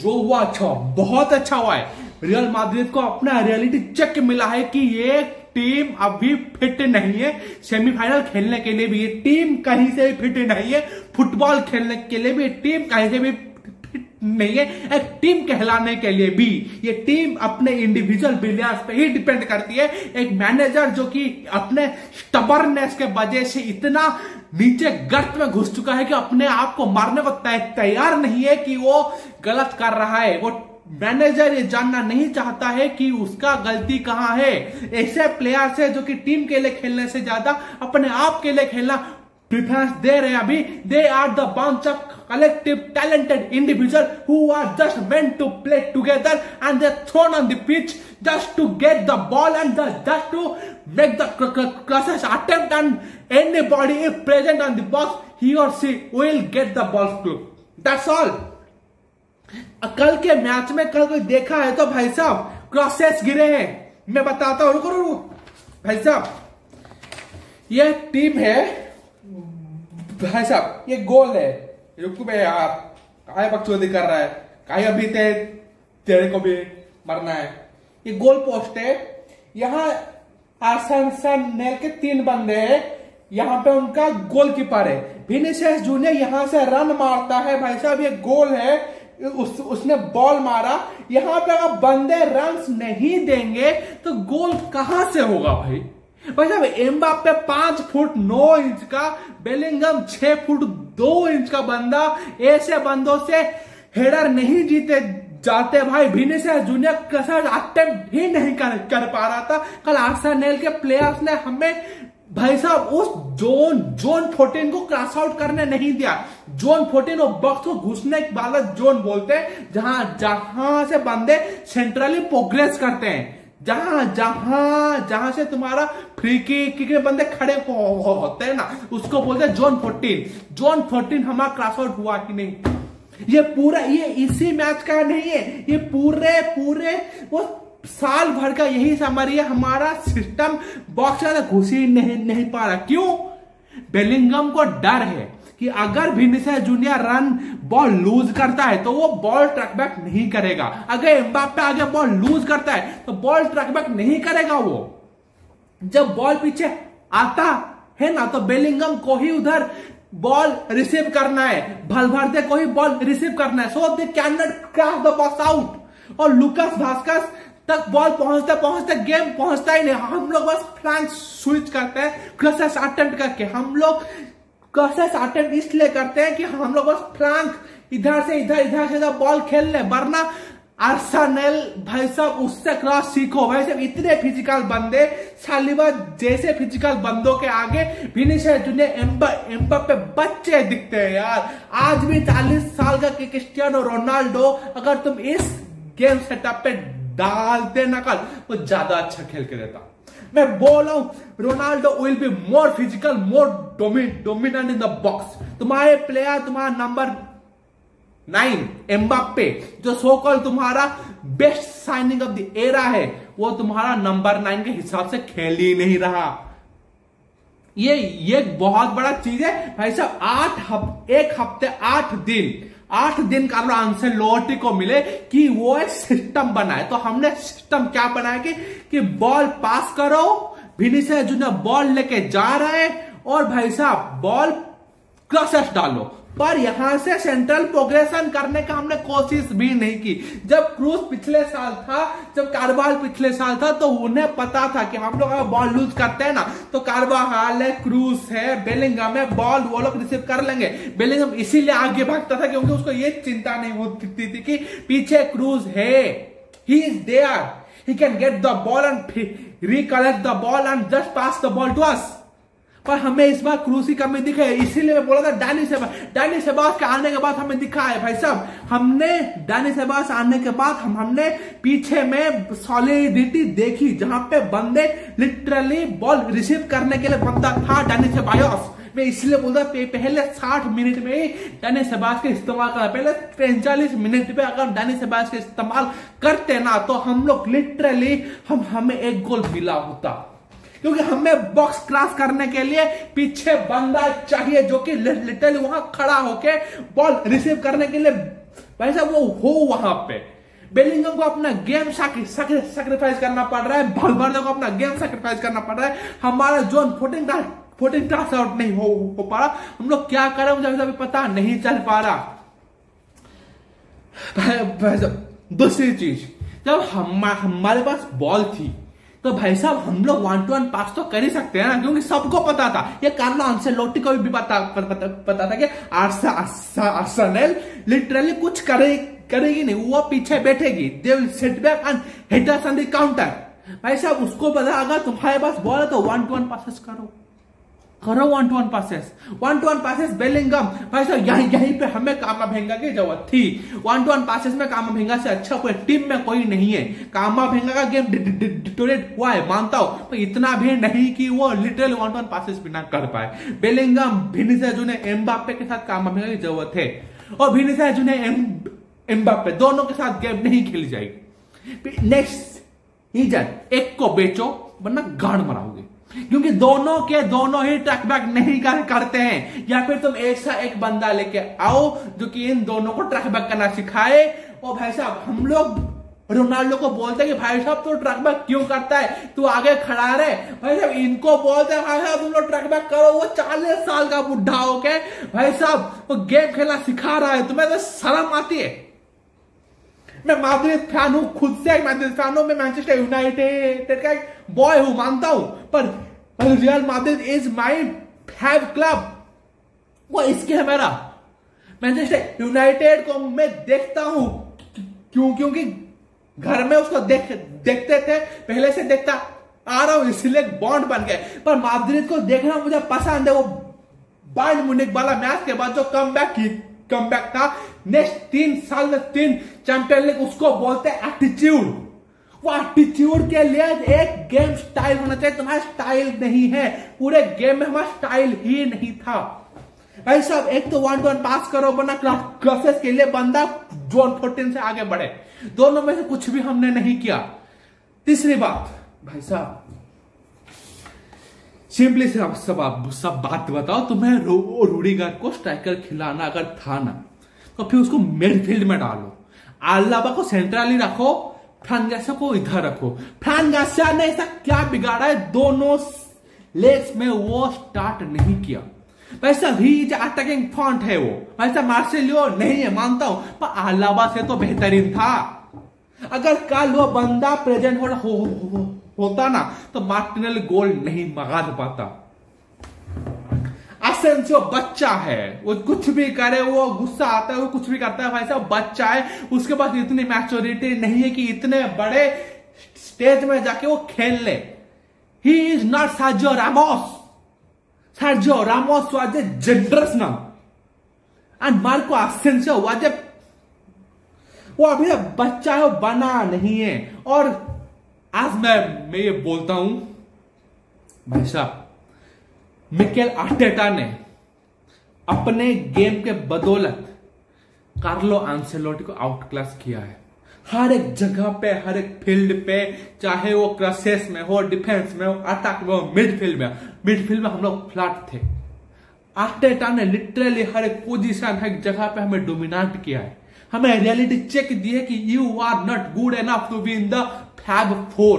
जो हुआ अच्छा, बहुत अच्छा हुआ है। रियल मैड्रिड को अपना रियलिटी चेक मिला है कि ये टीम अभी फिट नहीं है सेमीफाइनल खेलने के लिए भी। ये टीम कहीं से भी फिट नहीं है फुटबॉल खेलने के लिए भी। ये टीम कहीं से भी फिट नहीं है एक टीम कहलाने के लिए भी। ये टीम अपने इंडिविजुअल ब्रिलियंस पे ही डिपेंड करती है। एक मैनेजर जो कि अपने स्टबर्नेस के वजह से इतना नीचे गर्त में घुस चुका है कि अपने आप को मारने को तैयार नहीं है कि वो गलत कर रहा है। वो मैनेजर ये जानना नहीं चाहता है कि उसका गलती कहां है। ऐसे प्लेयर्स है जो कि टीम के लिए खेलने से ज्यादा अपने आप के लिए खेलना प्रेफरेंस दे रहे हैं अभी। They are the bunch of collective talented individual who are just meant to play together and they're thrown on the pitch just to get the ball and just to make the crosses attempt, and anybody if present on the box he or she will get the ball through. That's all. कल के match में कल कोई देखा है तो भाई साहब क्रॉसेस गिरे हैं। मैं बताता हूं, रुको भाई साहब, ये टीम है भाई साहब, ये गोल है। रुको बे यार, काहे बकचोदी कर रहा है, काहे अभी तेरे को भी मरना है। ये गोल पोस्ट है, यहाँ आर्सेनल के 3 बंदे हैं, यहाँ पे उनका गोलकीपर है विनीसियस जूनियर, यहाँ से रन मारता है भाई साहब, ये गोल है। उसने बॉल मारा, यहाँ पे अगर बंदे रन नहीं देंगे तो गोल कहां से होगा भाई साहब। एम्बाप्पे 5 फुट 9 इंच का, बेलिंगम 6 फुट 2 इंच का बंदा, ऐसे बंदों से हेडर नहीं जीते जाते भाई। विनीसियस जूनियर कसर अटेम्प्ट ही नहीं कर पा रहा था। कल आर्सेनल के प्लेयर्स ने हमें भाई साहब उस जोन 14 को क्रॉस आउट करने नहीं दिया। जोन 14 और बॉक्स को घुसने वाला जोन बोलते हैं, जहां से बंदे सेंट्रली प्रोग्रेस करते हैं, जहां से तुम्हारा फ्री किक के बंदे खड़े होते हैं ना, उसको बोलते हैं जोन 14। जोन 14 हमारा क्रॉस आउट हुआ कि नहीं। ये इसी मैच का नहीं है, ये पूरे वो साल भर का यही समरी है। हमारा सिस्टम बॉक्स में घुस ही नहीं पा रहा। क्यों? बेलिंगम को डर है कि अगर Vinicius Junior run ball loose करता है तो वो बॉल ट्रैक बैक नहीं करेगा। अगर एम्बाप्पे आगे बॉल लूज करता है तो बॉल ट्रैक बैक नहीं करेगा। वो जब बॉल पीछे आता है ना तो बेलिंगम को ही उधर बॉल रिसीव करना है, भलभरते को ही बॉल रिसीव करना है, so they can not cross the box out. और लुकास वास्केस तक बॉल पहुंचते गेम पहुंचता ही नहीं। हम लोग बस फ्लैंक स्विच करते हैं क्रॉसेस अटेम्प्ट करके। हम लोग क्रॉसेस अटेम्प्ट इसलिए करते हैं कि हम लोग बस फ्लैंक इधर से इधर बॉल खेल ले, वरना आर्सेनल भाई साहब उससे क्रॉस सीखो। भाई साहब इतने फिजिकल बंदे, सालिबा जैसे फिजिकल बंदों के आगे विनीसियस जूनियर एम्बाप्पे बच्चे दिखते हैं यार। आज भी 40 साल का क्रिस्टियानो रोनाल्डो अगर तुम इस गेम सेटअप पे डालते ना कल, वो ज्यादा अच्छा खेल के देता। मैं बोल रहा हूं Ronaldo will be more physical, more dominant in the box. तुम्हारे प्लेयर, तुम्हारा नंबर 9 एम्बाप्पे, जो सो कॉल तुम्हारा best signing off the era है, वो तुम्हारा नंबर 9 के हिसाब से खेल ही नहीं रहा। ये बहुत बड़ा चीज है भाई साहब। एक हफ्ते 8 दिन कार्लो आंसेलोटी को मिले कि वो एक सिस्टम बनाए। तो हमने सिस्टम क्या बनाया कि बॉल पास करो, विनीसियस जूनियर बॉल लेके जा रहा है और भाई साहब बॉल क्रॉसेस डालो। पर यहां से सेंट्रल प्रोग्रेशन करने का हमने कोशिश भी नहीं की। जब क्रूज पिछले साल था, जब कारवाल पिछले साल था, तो उन्हें पता था कि हम लोग अगर बॉल लूज करते हैं ना तो कारवाल है, क्रूज है, बेलिंगम है, बॉल वो लोग रिसीव कर लेंगे। बेलिंगम इसीलिए आगे भागता था क्योंकि उसको ये चिंता नहीं होती थी कि पीछे क्रूज है, he is there, he can get the ball and recollect the ball and just pass the ball to us. पर हमें इस बार क्रूज की कमी दिखे, इसीलिए मैं बोला था डैनी सेबास के आने के बाद हमें दिखा है भाई साहब। हमने डैनी सेबास आने के बाद हमने पीछे में सॉलिडिटी देखी, जहां पे बंदे लिटरली बॉल रिसीव करने के लिए बंदा था डैनी सेबायोस। मैं इसलिए बोलता पहले 60 मिनट में ही डैनी सेबास का इस्तेमाल करा। पहले 45 मिनट पे अगर डैनी सेबास का इस्तेमाल करते ना तो हम लोग लिटरली हमें एक गोल मिला होता। क्योंकि हमें बॉक्स क्रॉस करने के लिए पीछे बंदा चाहिए जो कि लिटरली वहां खड़ा होके बॉल रिसीव करने के लिए भाई साहब वो हो वहां पे बेलिंगम को अपना गेम सैक्रिफाइस करना पड़ रहा है, भालवर्दे को अपना गेम सैक्रिफाइस करना पड़ रहा है, हमारा जोन 14 क्लास आउट नहीं हो पा रहा, हम लोग क्या करें मुझे अभी पता नहीं चल पा रहा। भाई साहब दूसरी चीज, जब हमारे पास बॉल थी तो भाई साहब हम लोग 1-to-1 पास तो कर ही सकते हैं ना, क्योंकि सबको पता था, ये कार्लो अंसेलोटी को भी पता था कि आर्सेनल लिटरली कुछ करेगी नहीं, वो पीछे बैठेगी, they will sit back and hit us on the counter. भाई साहब उसको पता, अगर तुम्हारे पास बॉल है तो 1-to-1 पासेस करो 1-to-1 पासेस बेलिंगम। भाई साहब यहीं पे हमें कामाविंगा की जरूरत थी। 1-to-1 पासेस में कामाविंगा से अच्छा कोई टीम में कोई नहीं है। कामाविंगा का गेम डिटोरेट हुआ है मानता हूं, पर इतना भी नहीं कि वो लिटरली 1-to-1 पासेस भी ना कर पाए। बेलिंगम, विनीसियस जूनियर, एम्बाप्पे के साथ कामाविंगा की जरूरत है, और विनीसियस जूनियर, एम्बाप्पे दोनों के साथ गेम नहीं खेली जाएगी। नेक्स्ट सीजन एक को बेचो वरना गाड़ मराओगे, क्योंकि दोनों के दोनों ही ट्रैक बैक नहीं करते हैं। या फिर तुम ऐसा एक बंदा लेके आओ जो कि इन दोनों को ट्रैक बैक करना सिखाए। और भाई साहब हम लोग रोनाल्डो को बोलते हैं कि भाई साहब तो ट्रैक बैक क्यों करता है, तू आगे खड़ा रहे। भाई साहब इनको बोलते हैं भाई साहब तुम लोग ट्रैक बैक करो, वो 40 साल का बुढ़ा हो के भाई साहब वो गेम खेलना सिखा रहा है, तुम्हें तो शर्म आती है। मैं मैड्रिड फैन हूं, खुद से एक मैड्रिड फैन हूं, मैं मैनचेस्टर यूनाइटेड का एक बॉय हूं मानता हूं, पर real Madrid is my favourite club, वो इसके है मेरा। मैनचेस्टर यूनाइटेड को मैं देखता हूं क्योंकि घर में उसको देखते थे, पहले से देखता आ रहा हूं, इसलिए बॉन्ड बन गए। पर मैड्रिड को देखना मुझे पसंद है। वो बायर्न म्यूनिख वाला मैच के बाद जो कमबैक था, नेक्स्ट 3 साल में 3 चैंपियन लीग, उसको बोलते हैं एटीट्यूड। वो एटीट्यूड के लिए एक गेम स्टाइल होना चाहिए, तुम्हारा स्टाइल नहीं है, पूरे गेम में हमारा स्टाइल ही नहीं था। भाई साहब एक तो 1-to-1 पास करो वरना क्लासेस के लिए बंदा जोन 14 से आगे बढ़े, दोनों में से कुछ भी हमने नहीं किया। तीसरी बात भाई साहब सिंपली सब बात बताओ, तुम्हें रूडिगर को स्ट्राइकर खिलाना अगर था ना तो फिर उसको मिडफील्ड में डालो, आलाबा को सेंट्रली रखो, फ्रान गार्सिया को इधर रखो। फ्रान गार्सिया ने ऐसा क्या बिगाड़ा है, दोनों लेग्स में वो स्टार्ट नहीं किया। वैसा ही अटैकिंग फ्रंट है वो, वैसा मार्सेलियो नहीं है मानता हूं, पर आलाबा से तो बेहतरीन था। अगर कल वो बंदा प्रेजेंट होता ना तो मार्टिनेली गोल नहीं मंगा पाता। एसेंसियो बच्चा है, वो कुछ भी करे, वो गुस्सा आता है, वो कुछ भी करता है, भाई साहब बच्चा है, उसके पास इतनी मैच्योरिटी नहीं है कि इतने बड़े स्टेज में जाके वो खेल ले। He is not Sergio Ramos. Sergio Ramos was a generous नाम एंड मार्को एसेंसियो वाज ए, वो अभी बच्चा है, वो बना नहीं है। और आज मैं ये बोलता हूं भाई साहब, मिकेल आर्टेटा ने अपने गेम के बदौलत कार्लो एंसेलोटी को आउट क्लास किया है, हर एक जगह पे, हर एक फील्ड पे, चाहे वो क्रसेस में हो, डिफेंस में हो, अटैक में हो, मिडफील्ड में हम लोग फ्लैट थे। आर्टेटा ने लिटरली हर एक पोजीशन, हर एक जगह पे हमें डोमिनेट किया है, हमें रियलिटी चेक दी है कि you are not good enough to be in the fab 4।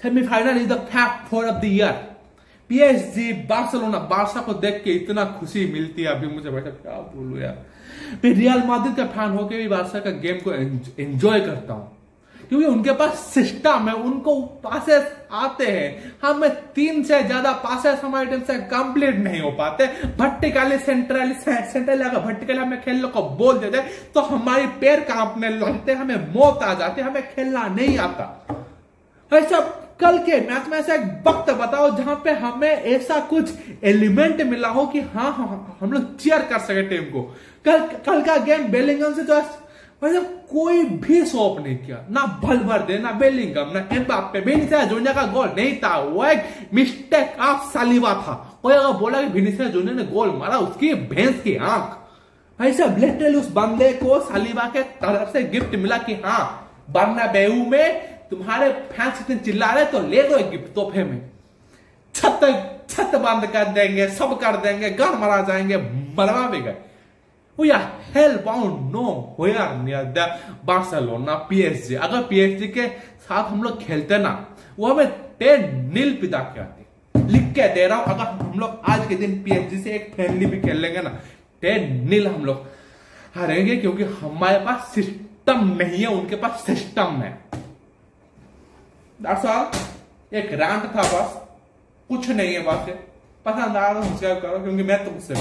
Semifinal is the fab 4 of the year. PSG, Barcelona, Barca को देख के इतना खुशी मिलती है अभी मुझे, भाई क्या बोलूं यार। मैं रियल मैड्रिड का फैन होकर भी बारसा का गेम को एंजॉय करता हूं, क्योंकि उनके पास सिस्टम है, उनको पासेस आते हैं। हमें 3 से ज्यादा पासेस हमारे टीम से कंप्लीट नहीं हो पाते। वर्टिकली सेंट्रली अगर वर्टिकली हमें खेलने को बोल देते तो हमारी पैर कांपने लगते, हमें मौत आ जाती, हमें खेलना नहीं आता। ऐसा कल के मैच में ऐसा एक वक्त बताओ जहां पे हमें ऐसा कुछ एलिमेंट मिला हो कि हाँ हम लोग चीयर कर सके टीम को। कल का गेम बेलिंगम से तो मतलब कोई भी शॉप नहीं किया, ना भालवर्दे, ना बेलिंगम, ना एम्बाप्पे। विनीसियस जूनियर का गोल नहीं था, वो एक मिस्टेक ऑफ सालिबा था। कोई अगर बोला कि विनीसियस जूनियर ने गोल मारा, उसकी भैंस की आंख। भाई साहब लिटरली उस बंदे को सालिबा के तरफ से गिफ्ट मिला कि हाँ बर्नाबेऊ में तुम्हारे फैंस इतने चिल्ला रहे तो ले दो एक गिफ्ट तोहफे में। छत बंद कर देंगे, सब कर देंगे, घर मरा जाएंगे, मरवा भी गए। We are hell bound no we are near the Barcelona PSG. अगर पीएसजी के साथ हम लोग खेलते ना, वो हमें 10-0 पिता के आती। लिख के दे रहा हूं, अगर हम लोग आज के दिन पीएसजी से एक फ्रेंडली भी खेल लेंगे ना, 10-0 हम लोग हारेंगे, क्योंकि हमारे पास सिस्टम नहीं है, उनके पास सिस्टम है। That's all। एक रैंट था बस, कुछ नहीं है। बात पसंद आया तो सब्सक्राइब करो, क्योंकि मैं तुमसे